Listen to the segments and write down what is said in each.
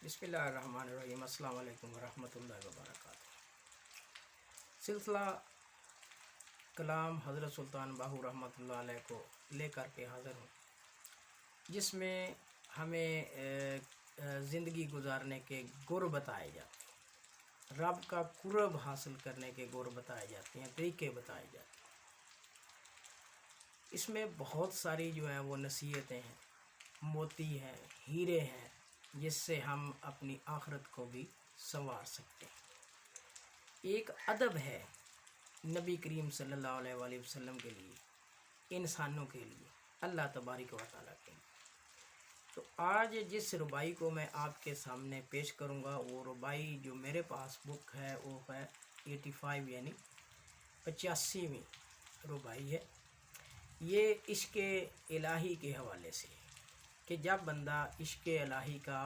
बिस्मिल्लाहिर्रहमानिर्रहीम। अस्सलाम वालेकुम वरहमतुल्लाहि वबरकातुहू। सिलसिला कलाम हज़रत सुल्तान बाहू रहमतुल्लाह अलैह को लेकर के हाज़िर हूँ, जिसमें हमें ज़िंदगी गुजारने के गुर बताए जाते हैं, रब का कुर्ब हासिल करने के गुर बताए जाते हैं, तरीके बताए जाते हैं। इसमें बहुत सारी जो हैं वो नसीहतें हैं, मोती हैं, हीरे हैं, जिससे हम अपनी आखिरत को भी संवार सकते हैं। एक अदब है नबी करीम सल्लल्लाहु अलैहि वसल्लम के लिए, इंसानों के लिए, अल्लाह तबारक व तआला के लिए। तो आज जिस रुबाई को मैं आपके सामने पेश करूंगा, वो रुबाई जो मेरे पास बुक है वो है 85 यानी 85वीं रुबाई है। ये इश्क़ इलाही के हवाले से कि जब बंदा इश्क़ इलाही का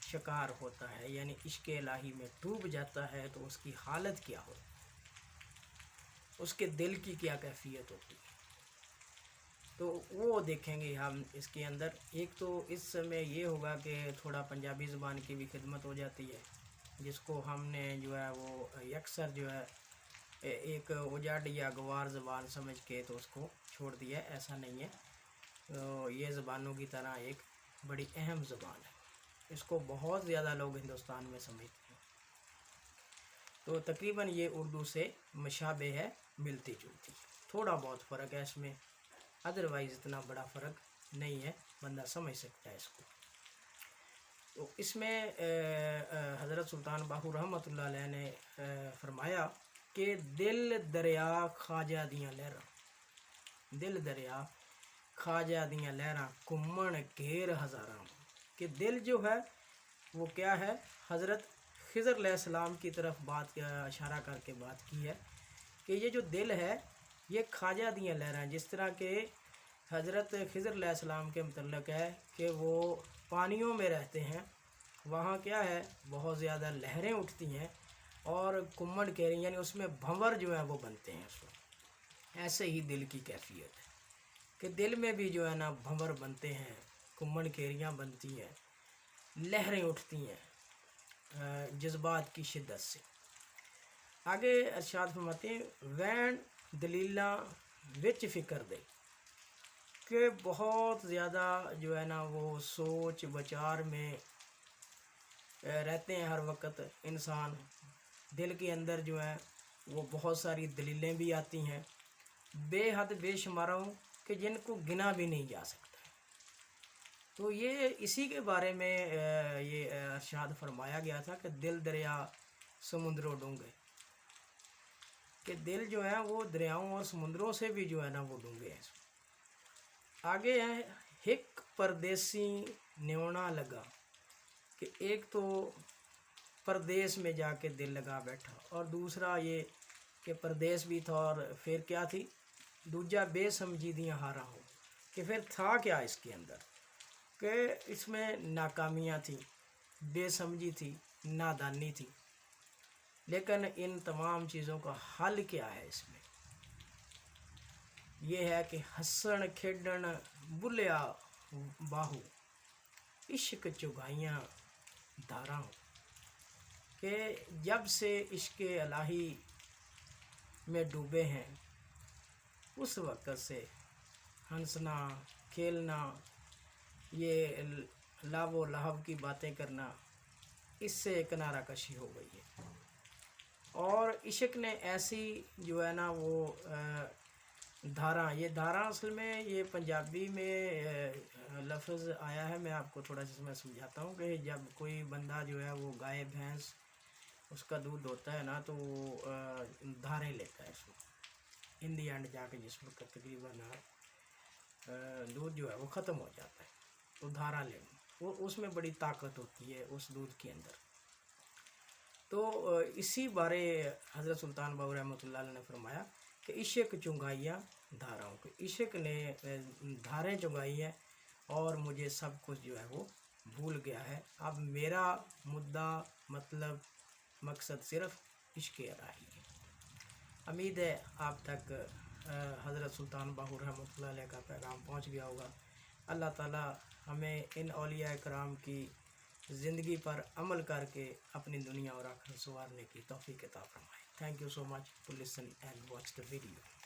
शिकार होता है, यानी इश्क़ इलाही में डूब जाता है, तो उसकी हालत क्या होती है, उसके दिल की क्या कैफियत होती है, तो वो देखेंगे हम इसके अंदर। एक तो इस समय ये होगा कि थोड़ा पंजाबी ज़ुबान की भी खिदमत हो जाती है, जिसको हमने जो है वो अक्सर जो है एक उजाड़ या गवार ज़बान समझ के तो उसको छोड़ दिया। ऐसा नहीं है, तो ये ज़बानों की तरह एक बड़ी अहम ज़बान है, इसको बहुत ज़्यादा लोग हिंदुस्तान में समझते हैं। तो तकरीबन ये उर्दू से मुशाबे है, मिलती जुलती, थोड़ा बहुत फ़र्क है इसमें, अदरवाइज़ इतना बड़ा फ़र्क नहीं है, बंदा समझ सकता है इसको। तो इसमें हज़रत सुल्तान बाहू रहमतुल्लाह अलैह ने फरमाया कि दिल दरिया खाजा दियाँ लहरां, दिल दरिया खाजा दियाँ लहरां घुमण घेर हज़ारां। कि दिल जो है वो क्या है, हज़रत खिज़र अलैहिस्सलाम की तरफ बात इशारा करके बात की है कि ये जो दिल है ये खाजा दियाँ लहरां, जिस तरह के हज़रत खिज़र अलैहिस्सलाम के मतलब है कि वो पानियों में रहते हैं, वहाँ क्या है बहुत ज़्यादा लहरें उठती हैं और कुम्मड़ कह रही यानी उसमें भंवर जो है वो बनते हैं उसमें। ऐसे ही दिल की कैफियत है कि दिल में भी जो है ना भंवर बनते हैं, कुम्मड़ केरियाँ बनती हैं, लहरें उठती हैं जज्बात की शिद्दत से। आगे इरशाद फरमाते हैं, वैन दलीला विच फ़िक्र दे, कि बहुत ज़्यादा जो है ना वो सोच विचार में रहते हैं हर वक्त इंसान। दिल के अंदर जो है वो बहुत सारी दलीलें भी आती हैं, बेहद बेशुमारों कि जिनको गिना भी नहीं जा सकता। तो ये इसी के बारे में ये इरशाद फरमाया गया था कि दिल दरिया समुद्रों डूंगे, कि दिल जो है वो दरियाओं और समुद्रों से भी जो है ना वो डूंगे हैं। आगे है हिक परदेसी न्योना लगा, कि एक तो परदेश में जाके दिल लगा बैठा, और दूसरा ये कि परदेश भी था और फिर क्या थी, दूजा बेसमझी दियाँ हारा हो, कि फिर था क्या इसके अंदर, कि इसमें नाकामियाँ थी, बेसमझी थी, नादानी थी। लेकिन इन तमाम चीज़ों का हल क्या है इसमें, ये है कि हसन खेडन बुलिया बाहू इश्क चुगाइयाँ धारा, कि जब से इश्क़ इलाही में डूबे हैं उस वक़्त से हंसना खेलना, ये लावो लहव की बातें करना, इससे किनारा कशी हो गई है। और इश्क ने ऐसी जो है ना वो धारा, ये धारा असल में ये पंजाबी में लफ्ज़ आया है, मैं आपको थोड़ा सा मैं समझाता हूँ कि जब कोई बंदा जो है वो गाय भैंस उसका दूध होता है ना, तो वो धारें लेता है इसमें, इन दी एंड जाके जिस वक्त तकरीबन दूध जो है वो ख़त्म हो जाता है, तो धारा ले वो उसमें बड़ी ताकत होती है उस दूध के अंदर। तो इसी बारे हज़रत सुल्तान बाहू रहमतुल्लाह अलैह ने फरमाया कि इश्क चुंगाइयाँ धाराओं के, इश्क ने धारें चुंगाई हैं और मुझे सब कुछ जो है वो भूल गया है। अब मेरा मुद्दा मतलब मकसद सिर्फ़ इश्क़ इलाही है। उम्मीद है आप तक हज़रत सुल्तान बाहू रहमतुल्लाह अलैह का पैगाम पहुँच गया होगा। अल्लाह ताला हमें इन औलिया कराम की ज़िंदगी पर अमल करके अपनी दुनिया और आखिरत संवारने की तौफीक अता फरमाए। Thank you so much for listen and watch the video.